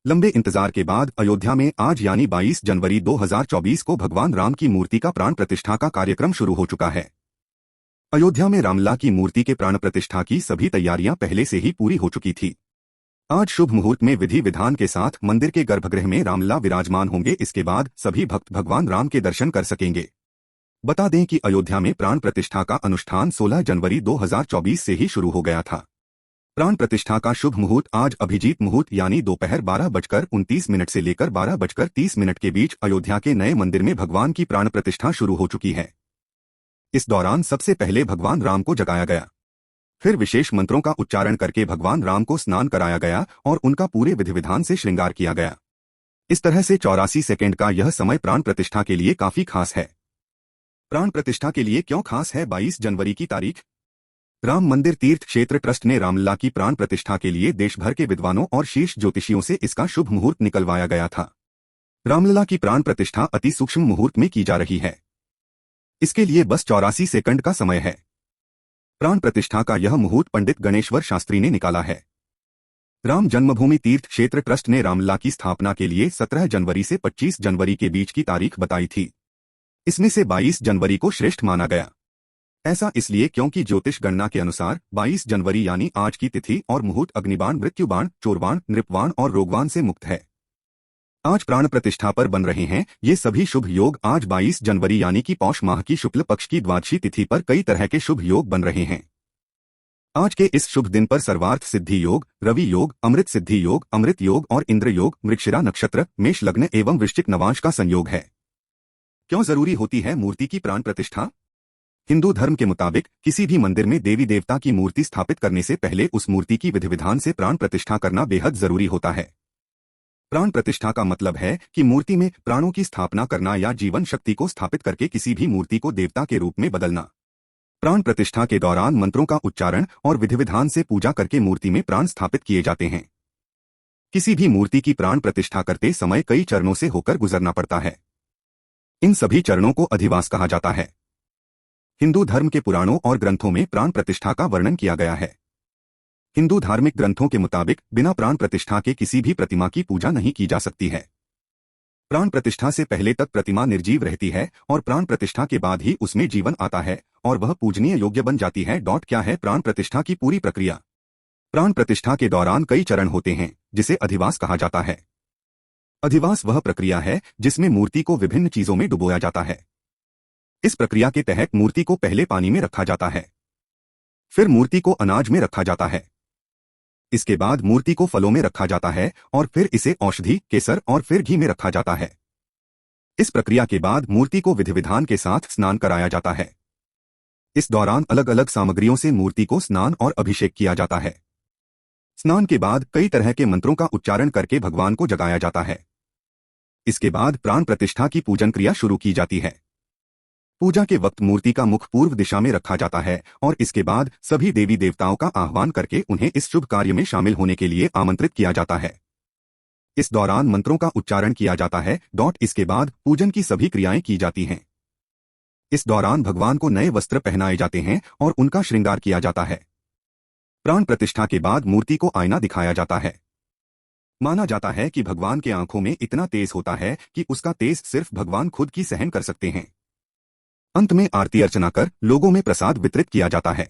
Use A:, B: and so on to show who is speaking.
A: लंबे इंतजार के बाद अयोध्या में आज यानी 22 जनवरी 2024 को भगवान राम की मूर्ति का प्राण प्रतिष्ठा का कार्यक्रम शुरू हो चुका है। अयोध्या में रामलला की मूर्ति के प्राण प्रतिष्ठा की सभी तैयारियां पहले से ही पूरी हो चुकी थी। आज शुभ मुहूर्त में विधि विधान के साथ मंदिर के गर्भगृह में रामलला विराजमान होंगे। इसके बाद सभी भक्त भगवान राम के दर्शन कर सकेंगे। बता दें कि अयोध्या में प्राण प्रतिष्ठा का अनुष्ठान 16 जनवरी 2024 से ही शुरू हो गया था। प्राण प्रतिष्ठा का शुभ मुहूर्त आज अभिजीत मुहूर्त यानी दोपहर 12:29 से लेकर 12:30 के बीच अयोध्या के नए मंदिर में भगवान की प्राण प्रतिष्ठा शुरू हो चुकी है। इस दौरान सबसे पहले भगवान राम को जगाया गया, फिर विशेष मंत्रों का उच्चारण करके भगवान राम को स्नान कराया गया और उनका पूरे विधि विधान से श्रृंगार किया गया। इस तरह से 84 सेकेंड का यह समय प्राण प्रतिष्ठा के लिए काफी खास है। प्राण प्रतिष्ठा के लिए क्यों खास है 22 जनवरी की तारीख? राम मंदिर तीर्थ क्षेत्र ट्रस्ट ने रामलला की प्राण प्रतिष्ठा के लिए देश भर के विद्वानों और शीर्ष ज्योतिषियों से इसका शुभ मुहूर्त निकलवाया गया था। रामलला की प्राण प्रतिष्ठा अति सूक्ष्म मुहूर्त में की जा रही है। इसके लिए बस 84 सेकंड का समय है। प्राण प्रतिष्ठा का यह मुहूर्त पंडित गणेश्वर शास्त्री ने निकाला है। राम जन्मभूमि तीर्थ क्षेत्र ट्रस्ट ने रामलला की स्थापना के लिए 17 जनवरी से 25 जनवरी के बीच की तारीख बताई थी। इसमें से 22 जनवरी को श्रेष्ठ माना गया। ऐसा इसलिए क्योंकि ज्योतिष गणना के अनुसार 22 जनवरी यानी आज की तिथि और मुहूर्त अग्निबाण, मृत्युबाण, चोरबाण, नृपबाण और रोगबाण से मुक्त है। आज प्राण प्रतिष्ठा पर बन रहे हैं ये सभी शुभ योग। आज 22 जनवरी यानी कि पौष माह की शुक्ल पक्ष की द्वादशी तिथि पर कई तरह के शुभ योग बन रहे हैं। आज के इस शुभ दिन पर सर्वार्थ सिद्धि योग, रवि योग, अमृत सिद्धि योग, अमृत योग और इंद्र योग, मृगशिरा नक्षत्र, मेष लग्न एवं वृश्चिक नवांश का संयोग है। क्यों जरूरी होती है मूर्ति की प्राण प्रतिष्ठा? हिंदू धर्म के मुताबिक किसी भी मंदिर में देवी देवता की मूर्ति स्थापित करने से पहले उस मूर्ति की विधि विधान से प्राण प्रतिष्ठा करना बेहद जरूरी होता है। प्राण प्रतिष्ठा का मतलब है कि मूर्ति में प्राणों की स्थापना करना या जीवन शक्ति को स्थापित करके किसी भी मूर्ति को देवता के रूप में बदलना। प्राण प्रतिष्ठा के दौरान मंत्रों का उच्चारण और विधि विधान से पूजा करके मूर्ति में प्राण स्थापित किए जाते हैं। किसी भी मूर्ति की प्राण प्रतिष्ठा करते समय कई चरणों से होकर गुजरना पड़ता है। इन सभी चरणों को अधिवास कहा जाता है। हिंदू धर्म के पुराणों और ग्रंथों में प्राण प्रतिष्ठा का वर्णन किया गया है। हिंदू धार्मिक ग्रंथों के मुताबिक बिना प्राण प्रतिष्ठा के किसी भी प्रतिमा की पूजा नहीं की जा सकती है। प्राण प्रतिष्ठा से पहले तक प्रतिमा निर्जीव रहती है और प्राण प्रतिष्ठा के बाद ही उसमें जीवन आता है और वह पूजनीय योग्य बन जाती है। क्या है प्राण प्रतिष्ठा की पूरी प्रक्रिया? प्राण प्रतिष्ठा के दौरान कई चरण होते हैं जिसे अधिवास कहा जाता है। अधिवास वह प्रक्रिया है जिसमें मूर्ति को विभिन्न चीजों में डुबोया जाता है। इस प्रक्रिया के तहत मूर्ति को पहले पानी में रखा जाता है, फिर मूर्ति को अनाज में रखा जाता है, इसके बाद मूर्ति को फलों में रखा जाता है और फिर इसे औषधि, केसर और फिर घी में रखा जाता है। इस प्रक्रिया के बाद मूर्ति को विधि विधान के साथ स्नान कराया जाता है। इस दौरान अलग अलग सामग्रियों से मूर्ति को स्नान और अभिषेक किया जाता है। स्नान के बाद कई तरह के मंत्रों का उच्चारण करके भगवान को जगाया जाता है। इसके बाद प्राण प्रतिष्ठा की पूजन क्रिया शुरू की जाती है। पूजा के वक्त मूर्ति का मुख पूर्व दिशा में रखा जाता है और इसके बाद सभी देवी देवताओं का आह्वान करके उन्हें इस शुभ कार्य में शामिल होने के लिए आमंत्रित किया जाता है। इस दौरान मंत्रों का उच्चारण किया जाता है। इसके बाद पूजन की सभी क्रियाएं की जाती हैं। इस दौरान भगवान को नए वस्त्र पहनाए जाते हैं और उनका श्रृंगार किया जाता है। प्राण प्रतिष्ठा के बाद मूर्ति को आईना दिखाया जाता है। माना जाता है कि भगवान के आंखों में इतना तेज होता है कि उसका तेज सिर्फ भगवान खुद ही सहन कर सकते हैं। अंत में आरती अर्चना कर लोगों में प्रसाद वितरित किया जाता है।